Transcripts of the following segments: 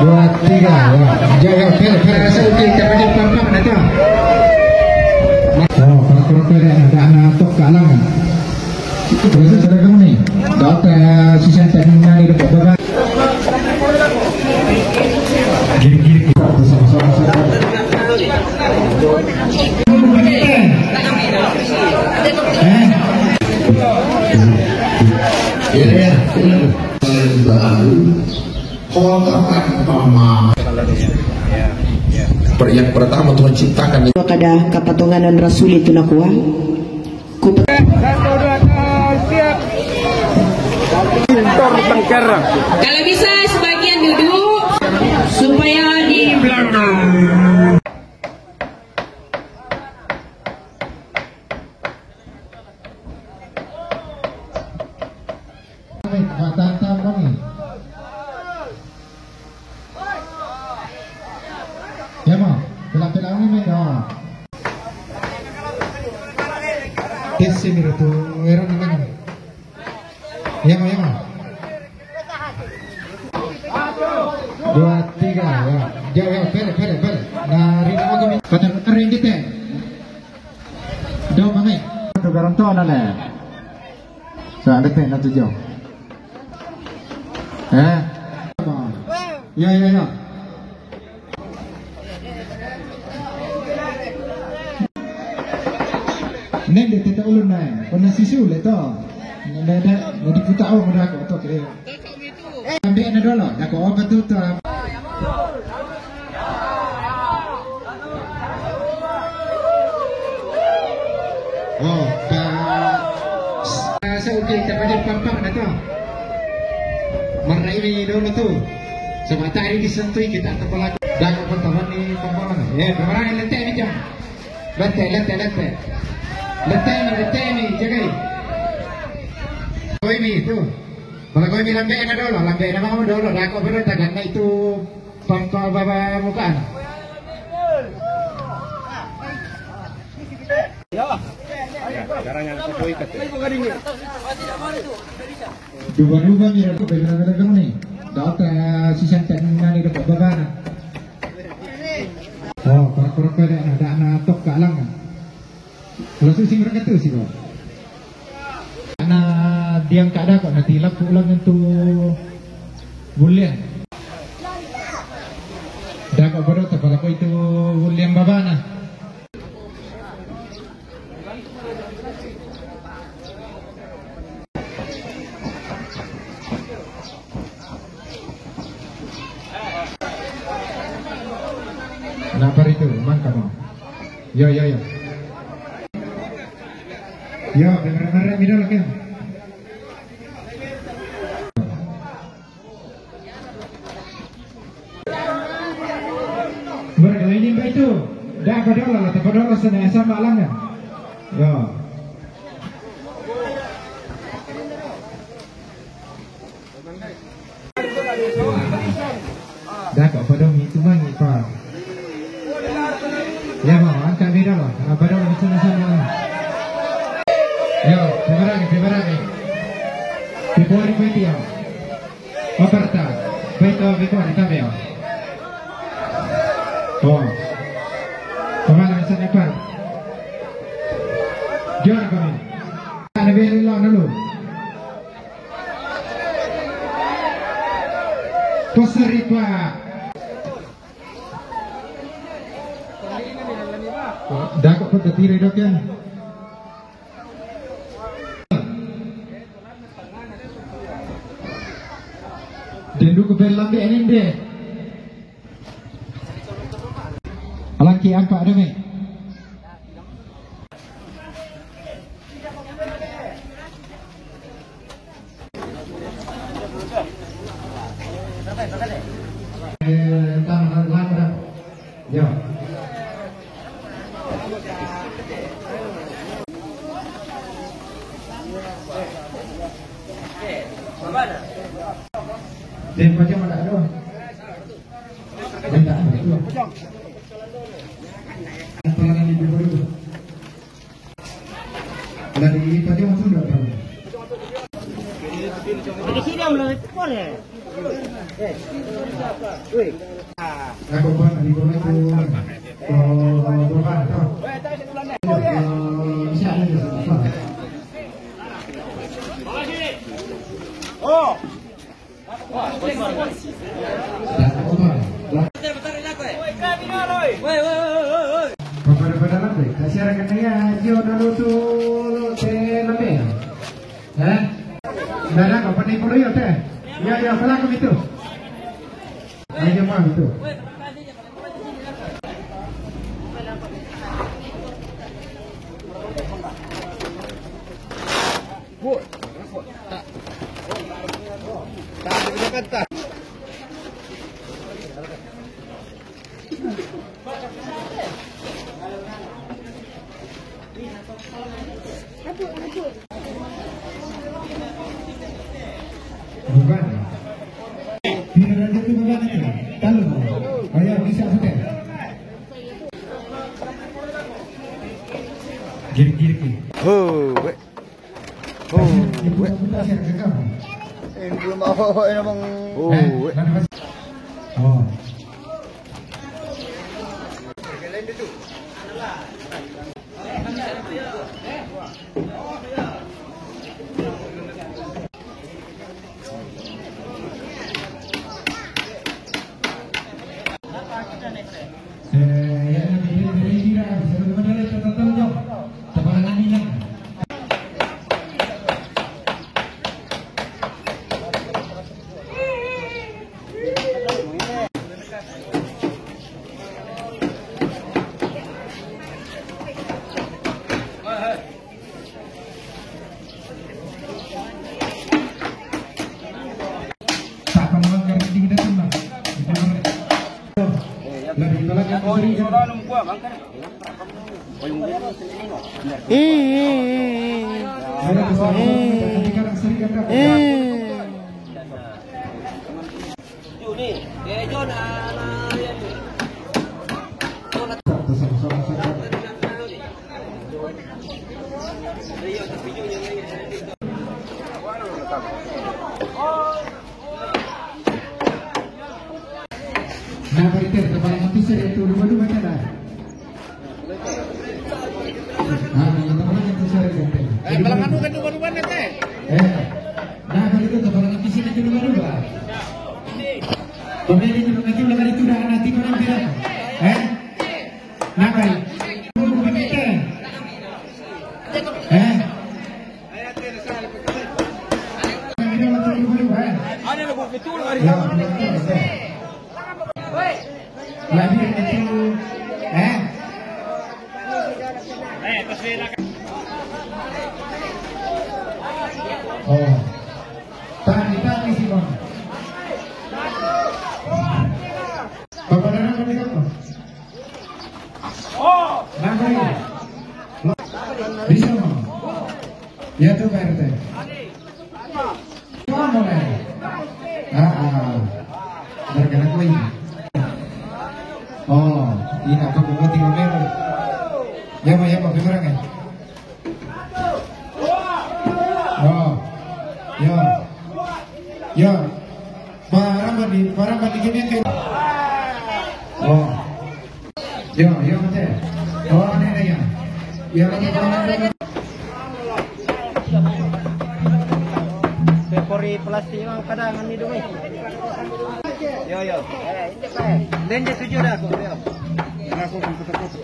dua tiga ya. Jaga rasa okey tapi pam-pam ada. Oh, kalau kurang ada anak tok kalang. Itu sudah kamu nih. Dokter sisa terminal di dekat bapak. Gini-gini kita bersama-sama. Yang pertama Tuhan ciptakan kada kapatungan dan rasul itu nakua kalau bisa sebagian duduk supaya di belakang. Ya mau, pelan-pelan ini dah. Tes ini tu, era mana? Ya mau. Dua tiga ya. Jaga, bere. Nari nama kami. Kata kering kita. Dua mana? Tu garanto nana. Saya ada teh nak tujuh. Ya. Nen dia tetap ulun naik. Pernah sisu le to. Nada mau diputar awak mudah aku to kira. Ambil anda dulu. Dah kau apa tu tu. Oh, saya okey tapi pam-pam ada tu. Marah ini dulu tu. Sebab tadi disentuh kita tak boleh. Dah kau pertama ni pam-pam. Kemarin ni letak ni jam. Letak. Letak ni, jaga. Kau ini tu. Kalau kau ini lambai na dulu, lambai na mau dulu. Dah kau berita kan itu pam-pam baba muka. Dua ni aku benar-benar kamu ni. Dokter sisa terminal di dekat baba. Oh, para ada anak tok kalang. Kalau sing mereka tu sih kok. Anak diam tak ada kok nanti lap ulang itu bulian. Dah kok bodoh tak kalau itu bulian babana. Kenapa itu? Man kamu? Ya. Ya, benar-benar middle kan. Berdoa ini baik tu. Dah pada sana sama alamnya. Ya. Dah kau pada itu mangi pak. Ya mau angkat beda lah. Pada sana. Yo, preparami. Prepari petia. Aperta. Prepari também, ó. Oh. Kemana misalnya par? Gimana kami? Ada beli lah dulu. Poseri pak. Dah kok pada tirai dok kan? Dan dulu ke lambe ini deh. Alangki apa ada me? Ya. Dan macam mana ada? Dan tak ada itu. Pelangan ibu baru. Dari pagi masuk dah. Aku buat di bawah itu. Ya, pelakon itu. Ayo mah itu. Bukan. Tidak ada bukan itu. Tahu. Ayo bisa sudah. Giri-giri. Belum apa emang. Oh. Nah, berita kepala mati saya itu dua-dua ada. Nah, teman-teman yang saya ganti. Belangan kan dua-dua nanti. Nah, berita kepala mati saya itu dua-dua. Pemain itu mengaji ulang itu dah nanti orang bilang. Nah, baik. Bukan kita. Ada lebih betul hari Lagi itu, oh, tadi sih bang. Bapak dan anak kita apa? Oh, nampai. Bisa bang? Ya tuh Pak RT. Mana boleh? Bergerak lagi. Oh, ini aku mau tinggal memang. Ya Pak, bergerak kan? Oh, ya, barang mandi gini kan? Oh, ya betul. Oh, ini ya. Ya betul. Pori plastik mang kadangan ni dulu. Yo. Dan dia setuju dah aku. Aku foto-foto.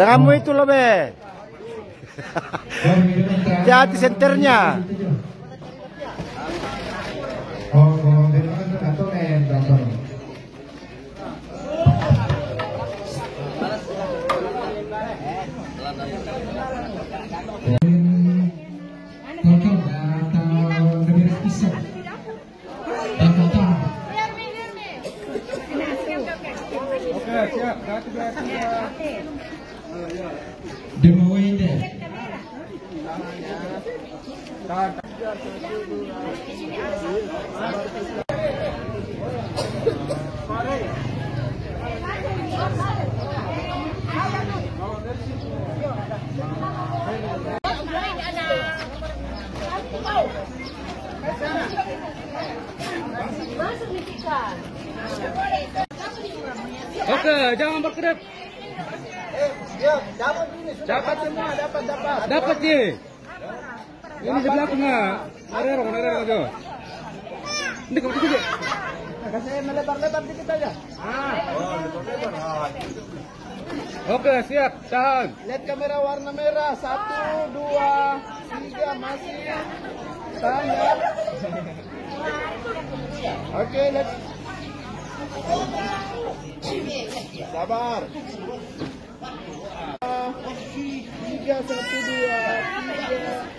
Tanganmu itu loh be. Hati senternya. Oke, jangan berkedip. Dapat semua, dapat. Dapat sih. Ini di belakang nggak? Ada aja. Ini kamu tuh. Kasih melebar dikit aja. Oke, siap, tahan. Lihat kamera warna merah. 1, 2, 3, masih. Tahan ya. Oke, let's. Sabar. 3, 1, 2, 3.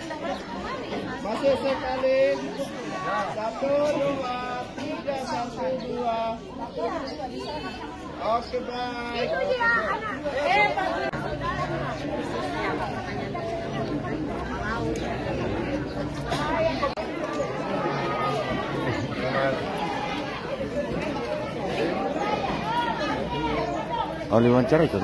Masih sekali. 1, 2, 3, 1, 2. Oke, baik. Oleh wawancara itu.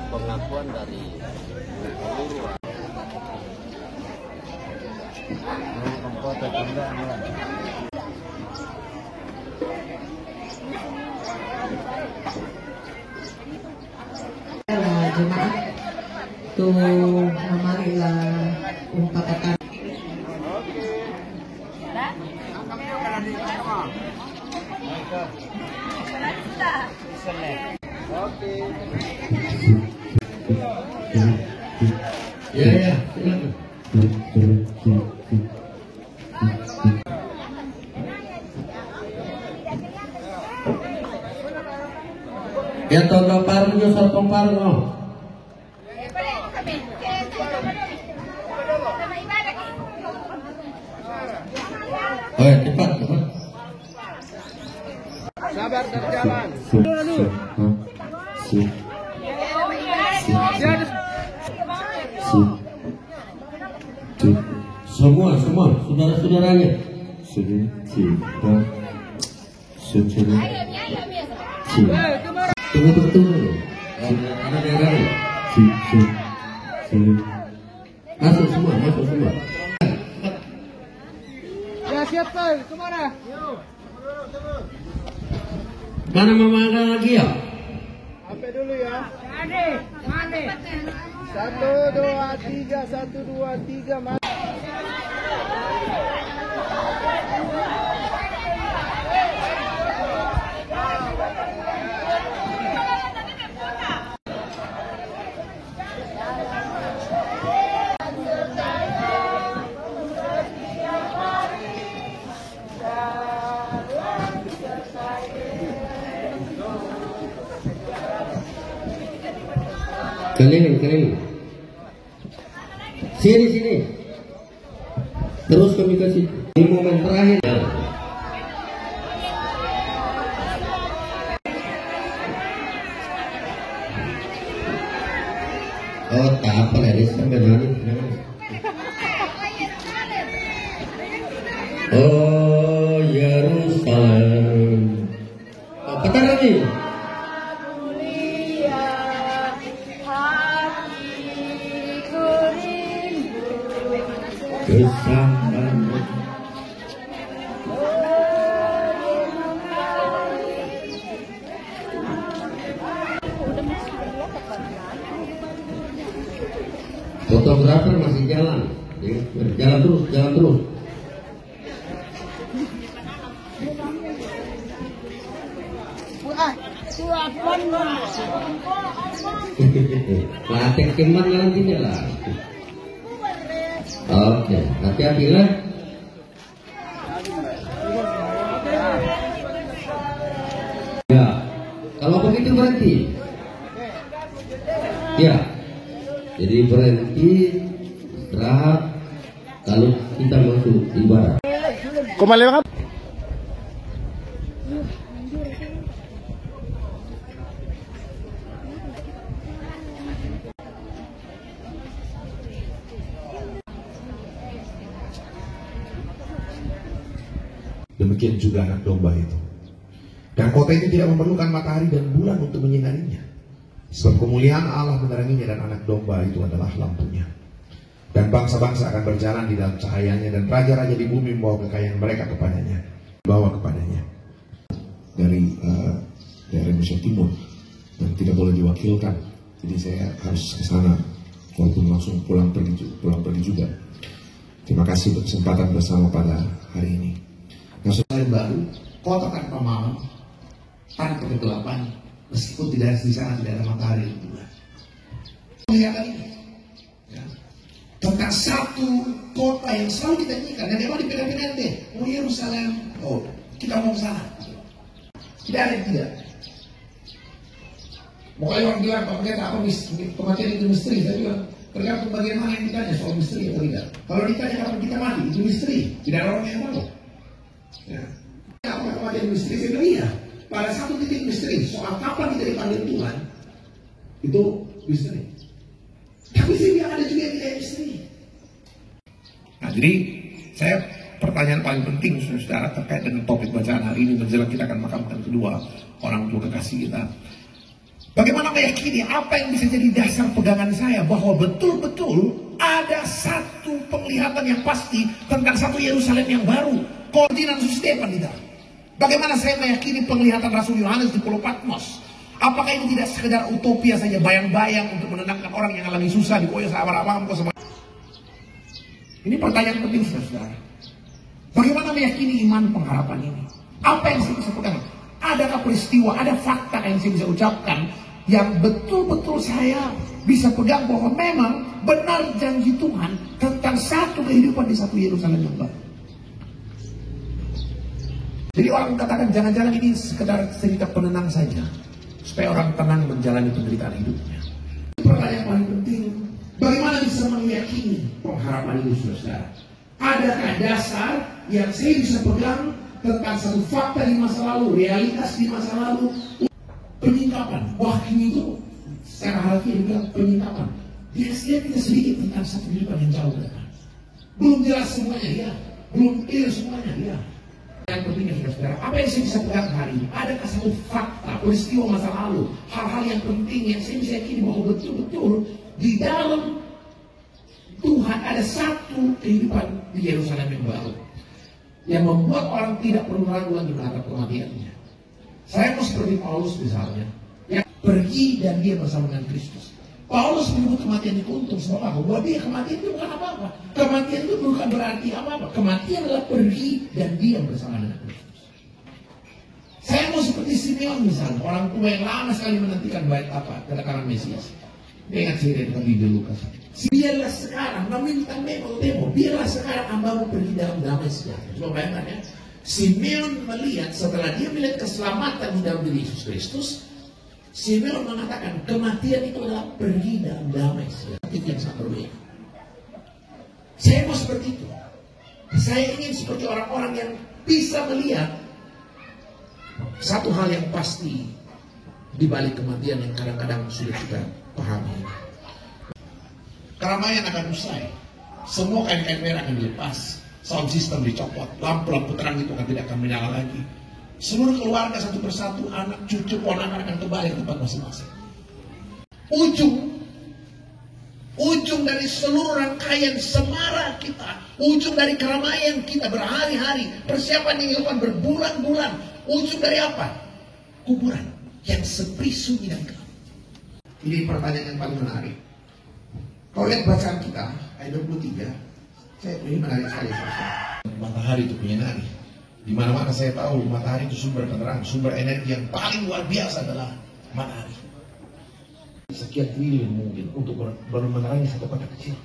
Pengakuan dari seluruh jemaat tu marilah umpatan. Ya. Ya todo parang yo sa pamparang no. Oh, cepat. Sabar berjalan. Semua saudara-saudaranya. Tunggu dulu. Ada daerahnya. Masuk semua. Ya, siap, Pak. Kemana? Mana mama lagi ya? HP dulu ya. Mane. 1, 2, 3, 1, 2, 3. Keliling. Sini. Terus kami kasih di momen terakhir. Oh, tak apa lagi sebenarnya. Oh, Yerusalem. Apa lagi? Kesabaran. Fotografer masih jalan terus. Wah, Latih keman nantinya lah. Oke, hati-hati lah. Ya, kalau begitu berhenti. Ya, jadi berhenti, istirahat. Kalau kita masuk ibadah. Kembali kan? Demikian juga anak domba itu. Dan kota itu tidak memerlukan matahari dan bulan untuk menyinarinya. Sebab kemuliaan Allah meneranginya dan anak domba itu adalah lampunya. Dan bangsa-bangsa akan berjalan di dalam cahayanya dan raja-raja di bumi membawa kekayaan mereka kepadanya. Bawa kepadanya. Dari Indonesia Timur. Dan tidak boleh diwakilkan. Jadi saya harus ke sana. Walaupun langsung pulang pergi juga. Terima kasih untuk kesempatan bersama pada hari ini. Yang baru, kota tanpa malam, tanpa kegelapan, meskipun tidak di sana tidak ada matahari dan bulan. Kelihatan ini, ya. Tentang satu kota yang selalu kita nyanyikan, dan memang dipindah-pindah deh, oh Yerusalem, oh kita mau ke sana. Tidak ada yang tidak. Pokoknya orang bilang, Pak Pendeta, apa kematian itu misteri? Saya bilang, tergantung bagaimana yang ditanya soal misteri atau tidak. Kalau ditanya kapan kita mati, itu misteri. Tidak ada orang yang tahu. Ya. Apa kematian misteri? Saya bilang iya. Pada satu titik misteri soal kapan kita dipanggil Tuhan, itu misteri. Tapi saya bilang ada juga yang tidak misteri. Nah, jadi saya pertanyaan paling penting saudara terkait dengan topik bacaan hari ini menjelang kita akan makamkan kedua orang tua kekasih kita. Bagaimana meyakini apa yang bisa jadi dasar pegangan saya bahwa betul-betul ada satu penglihatan yang pasti tentang satu Yerusalem yang baru. Koordinan Stefan tidak. Bagaimana saya meyakini penglihatan Rasul Yohanes di Pulau Patmos? Apakah ini tidak sekedar utopia saja, bayang-bayang untuk menenangkan orang yang alami susah di koyo sabar-sabar semua? Ini pertanyaan penting saudara. Bagaimana meyakini iman pengharapan ini? Apa yang saya bisa pegang? Adakah peristiwa, ada fakta yang saya bisa ucapkan yang betul-betul saya bisa pegang bahwa memang benar janji Tuhan tentang satu kehidupan di satu Yerusalem yang baru. Jadi orang katakan jangan-jangan ini sekedar cerita penenang saja supaya orang tenang menjalani penderitaan hidupnya. Pertanyaan paling penting, bagaimana bisa meyakini pengharapan itu saudara? Adakah dasar yang saya bisa pegang tentang satu fakta di masa lalu, realitas di masa lalu, penyingkapan? Wah ini itu secara harfiah dibilang penyingkapan. Dia kita sedikit tentang satu kehidupan yang jauh ke depan. Belum jelas semuanya ya, belum clear semuanya ya. Yang pentingnya saudara, apa yang saya bisa pegang hari ini? Adakah satu fakta, peristiwa masa lalu, hal-hal yang penting yang saya bisa yakini bahwa betul-betul di dalam Tuhan ada satu kehidupan di Yerusalem yang baru, yang membuat orang tidak perlu ragu lagi menghadap kematiannya. Saya mau seperti Paulus misalnya, yang pergi dan dia bersama dengan Kristus. Paulus menyebut kematian itu untung sebab apa? Buat dia kematian itu bukan apa-apa. Kematian itu bukan berarti apa-apa. Kematian adalah pergi dan diam bersama dengan Kristus. Saya mau seperti Simeon misalnya, orang tua yang lama sekali menantikan bait apa? Kedatangan Mesias. Dia ingat cerita di Lukas. Biarlah sekarang, meminta demo, biarlah sekarang hambamu pergi dalam damai sejahtera. Coba bayangkan ya. Simeon melihat, setelah dia melihat keselamatan di dalam diri Yesus Kristus, Simeon mengatakan kematian itu adalah pergi dalam damai sejahtera. Itu yang sangat berbeda. Saya mau seperti itu. Saya ingin seperti orang-orang yang bisa melihat satu hal yang pasti di balik kematian yang kadang-kadang sulit kita pahami. Keramaian akan usai. Semua kain-kain merah akan dilepas. Sound system dicopot. Lampu-lampu terang itu tidak akan menyala lagi. Seluruh keluarga satu persatu, anak, cucu, ponakan akan kembali ke tempat masing-masing. Ujung dari seluruh rangkaian semara kita, ujung dari keramaian kita berhari-hari, persiapan yang dilakukan berbulan-bulan, ujung dari apa? Kuburan yang sepi, sunyi dan gelap. Ini pertanyaan yang paling menarik. Kalau lihat bacaan kita, ayat 23, ini menarik sekali. Matahari itu menyinari. Di mana-mana saya tahu matahari itu sumber penerang, sumber energi yang paling luar biasa adalah matahari. sekian triliun mungkin untuk menerangi satu kota kecil.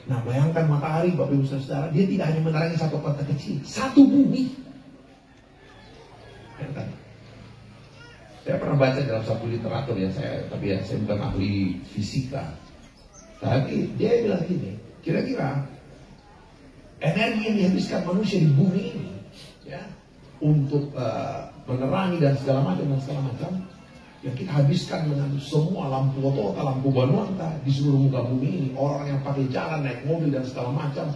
Nah, bayangkan matahari, Bapak Ibu Saudara, dia tidak hanya menerangi satu kota kecil, satu bumi. Bayangkan. Saya pernah baca dalam satu literatur ya, saya bukan ahli fisika, tapi dia bilang gini, kira-kira energi yang dihabiskan manusia di bumi ini, ya, untuk menerangi dan segala macam, yang kita habiskan dengan semua lampu otoka, lampu banuanta di seluruh muka bumi ini, orang yang pakai jalan, naik mobil dan segala macam.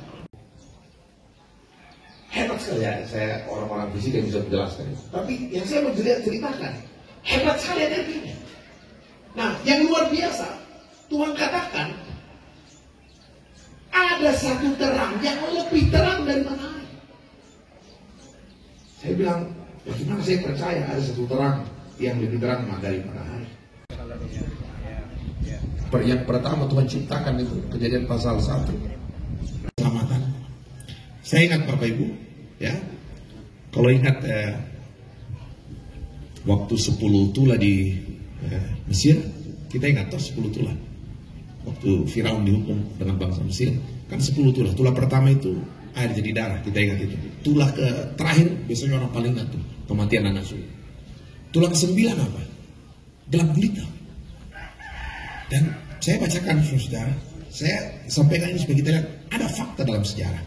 Hebat sekali ya, saya orang-orang fisika yang bisa menjelaskan itu. Tapi yang saya mau ceritakan, hebat sekali energinya. Nah, yang luar biasa, Tuhan katakan, ada satu terang yang lebih terang dari matahari. Saya bilang, bagaimana saya percaya ada satu terang yang lebih terang dari matahari. Yang pertama Tuhan ciptakan itu Kejadian pasal 1. Keselamatan. Saya ingat Bapak Ibu, ya, kalau ingat waktu 10 tulah di Mesir, kita ingat toh 10 tulah. Waktu Firaun dihukum dengan bangsa Mesir, kan 10 tulah. Tulah pertama itu air jadi darah, kita ingat itu. Tulah ke terakhir biasanya orang paling ingat tuh, kematian anak sulung. Tulah ke-9 apa? Gelap gulita. Dan saya bacakan saudara, saya sampaikan ini supaya kita lihat ada fakta dalam sejarah.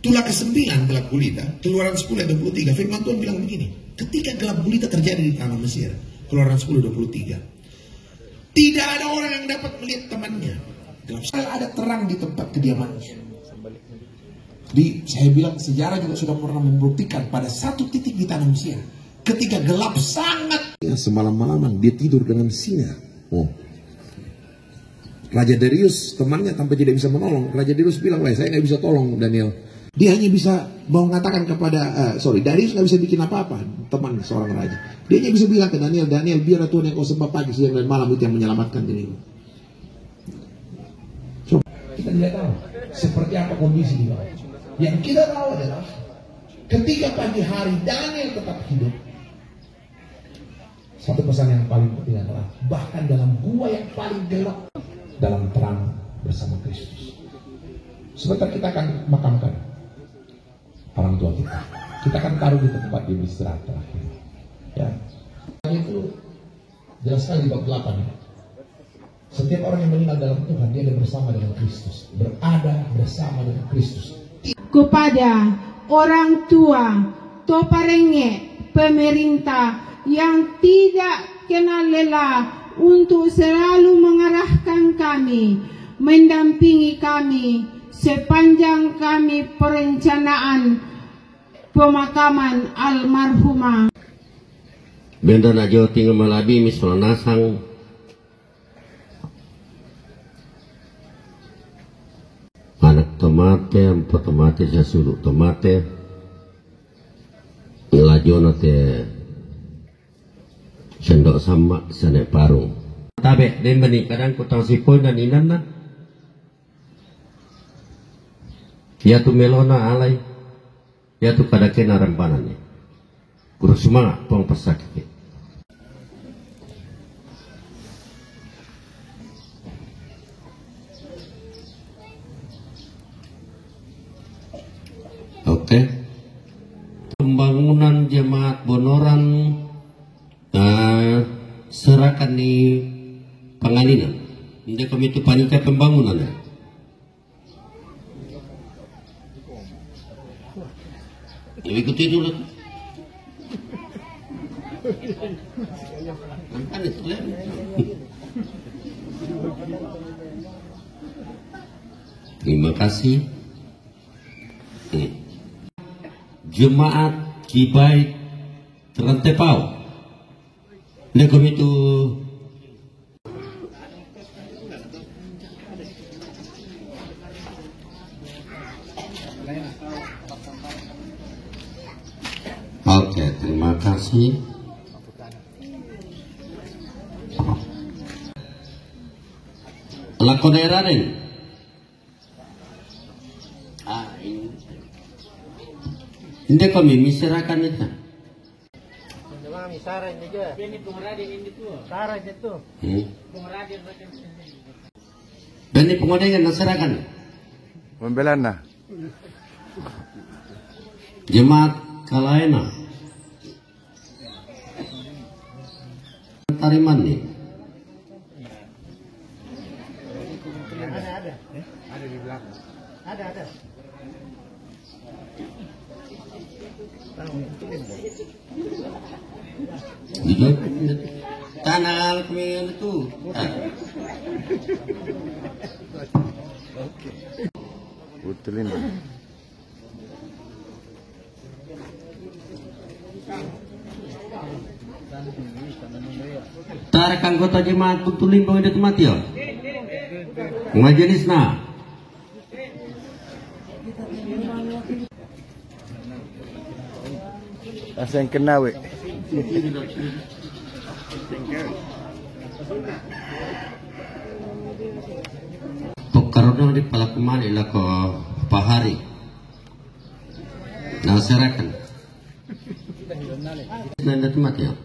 Tulah ke-9 gelap gulita, Keluaran 10 ayat 23, firman Tuhan bilang begini, ketika gelap gulita terjadi di tanah Mesir, Keluaran 10 ayat 23, tidak ada orang yang dapat melihat temannya. Ada terang di tempat kediamannya. Saya bilang sejarah juga sudah pernah membuktikan pada satu titik di tanah Mesir, ketika gelap sangat, ya, semalam-malaman dia tidur dengan singa. Raja Darius temannya tanpa tidak bisa menolong. Raja Darius bilang, saya nggak bisa tolong Daniel. Dia hanya bisa mengatakan kepada, Darius nggak bisa bikin apa-apa, teman seorang raja. Dia hanya bisa bilang ke Daniel, biar Tuhan yang kau sembah pagi, siang dan malam itu yang menyelamatkan dirimu. Coba kita tidak tahu seperti apa kondisi di bawah. Yang kita tahu adalah ketika pagi hari Daniel tetap hidup. Satu pesan yang paling penting adalah bahkan dalam gua yang paling gelap, dalam terang bersama Kristus. Sebentar kita akan makamkan orang tua kita. Kita akan taruh di tempat dia beristirahat terakhir. Ya. Itu jelas sekali di bab 8. Setiap orang yang meninggal dalam Tuhan, dia ada bersama dengan Kristus, berada bersama dengan Kristus. Kepada orang tua, toparenge, pemerintah yang tidak kenal lelah untuk selalu mengarahkan kami, mendampingi kami sepanjang kami perencanaan pemakaman almarhumah. Benda na Jawa tinggal malabi misal nasang anak tomate, empat tomate saya suruh tomate, ilajo te sendok sama sana parung. Tabe dan bani kadang kutang sipol dan inan na. Ya tu melona alai, ya tu kadake na rampanannya. Kurang semangat pang pasakit. Oke. Pembangunan jemaat Bonoran serahkan di Pangalinan. Ini komite panitia pembangunan ya. Ikuti dulu. Kan itu ya. Terima kasih. Jemaat Kibait Terantepau. Nekom itu oke, terima kasih. Lakoneranen. Ini kami miserakan itu. Bani pengodengan nasarakan. Membelana. Jemaat Kalaena. Tariman nih. Ada di belakang. Ada. Gitu. Tanah kemana itu? Betulin. Tarik anggota jemaat betulin bang itu mati ya. Majelis na. Asa yang kena we. Pekarodong di palakuman ilah ko pahari. Nasarakan. Nanda itu mati ya.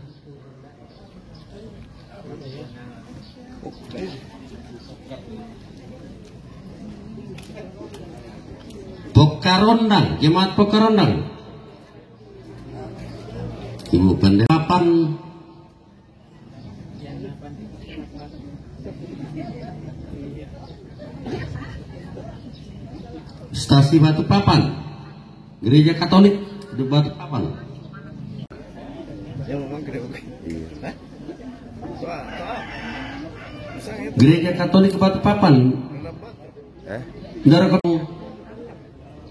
Pokarondang, jemaat Pokarondang. Ibu pendapan Stasi Batu Papan, Gereja Katolik di Batu Papan. Gereja Katolik Batu Papan. Dari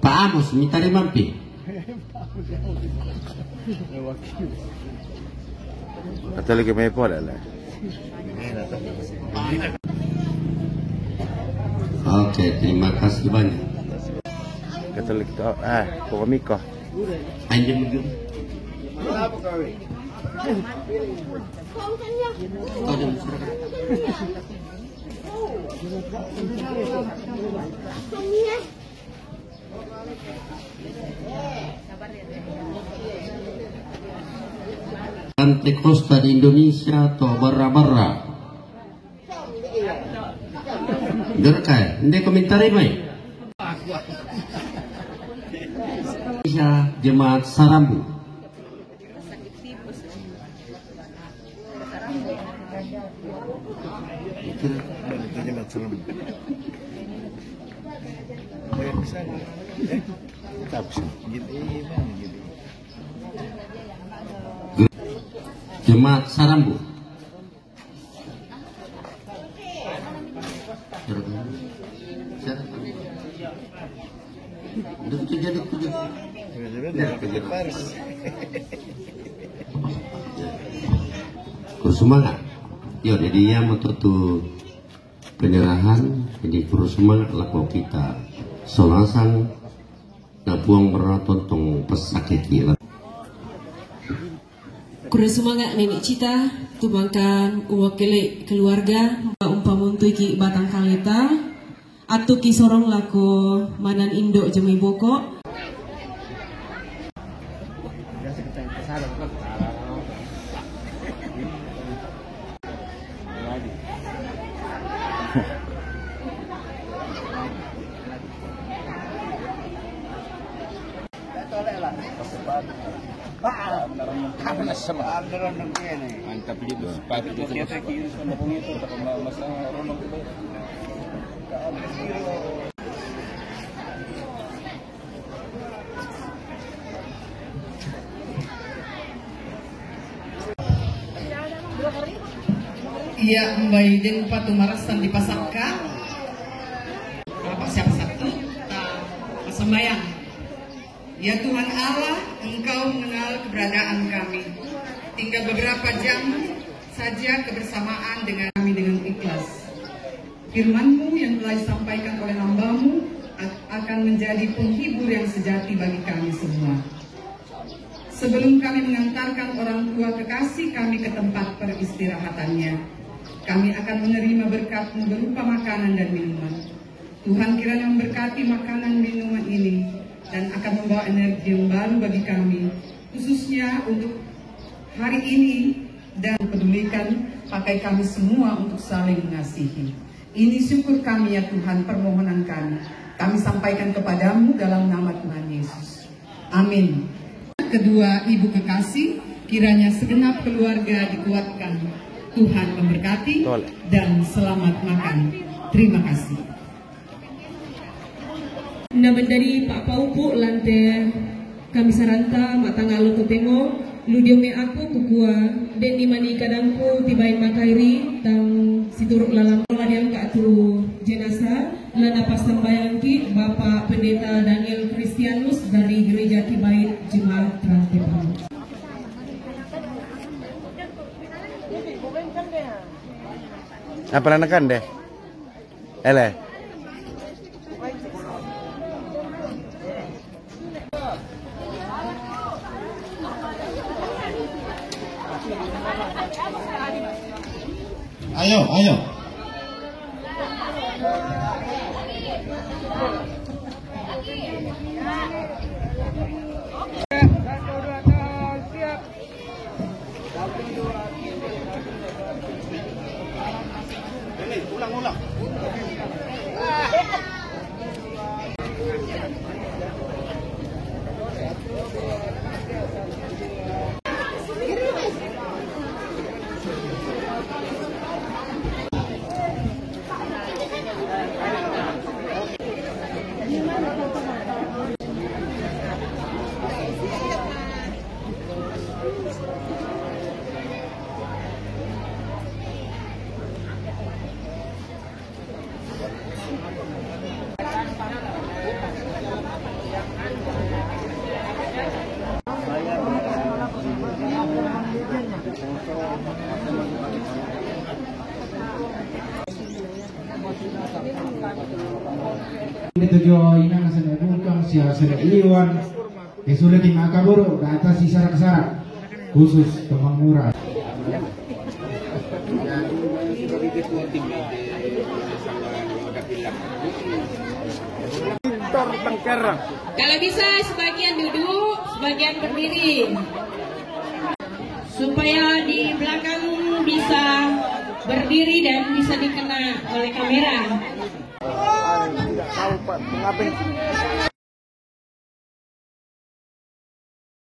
Pak Amos minta dimampi. Katolik may po adalah. Oke, terima kasih banyak. Katolik itu komiko. Anjing begitu. Pentekosta di Indonesia atau barra-barra. Gerkai, ini komentari mai. Indonesia Jemaat Sarambu. Jemaat Sarambu. Kursumangat. Yo, jadi ya metutu penyerahan jadi kursumangat laku kita solasang nabuang meraton tong pesakit gila. Kurang semangat nenek cita tubangkan uwakili keluarga umpamuntui ki batang kaleta atau ki sorong lako manan indok jemi boko. Mantap gitu. Sepatu itu Iya, Mbak Den Patumarasan dipasangkan. Bapak siapa satu? Sembayang. Ya Tuhan Allah, Engkau mengenal keberadaan kami. Tinggal beberapa jam saja kebersamaan dengan kami dengan ikhlas. Firman-Mu yang telah disampaikan oleh hamba-Mu akan menjadi penghibur yang sejati bagi kami semua. Sebelum kami mengantarkan orang tua kekasih kami ke tempat peristirahatannya, kami akan menerima berkat-Mu berupa makanan dan minuman. Tuhan kiranya memberkati makanan minuman ini dan akan membawa energi yang baru bagi kami, khususnya untuk hari ini dan pedulikan pakai kami semua untuk saling mengasihi. Ini syukur kami ya Tuhan, permohonan kami sampaikan kepadamu dalam nama Tuhan Yesus. Amin. Kedua ibu kekasih, kiranya segenap keluarga dikuatkan. Tuhan memberkati dan selamat makan. Terima kasih. Nama dari Pak Paupu lantai kami saranta matangalo kutemo ludiome aku kukua dan dimani kadangku tibain makairi tang situruk lalang yang katu jenazah lana pas sembayangki Bapak Pendeta Daniel Kristianus dari Gereja Tibain Jemaat Trantepang. Apa anakan deh? Ele. Ayo, ayo. Ulang. Itu jo ina nasa bukang siya sa iwan sudah tinakaburo data si sarak-sarak khusus pemangmurah. Kalau bisa sebagian duduk, sebagian berdiri. Supaya di belakang bisa berdiri dan bisa dikena oleh kamera. Tahu Pak, mengapa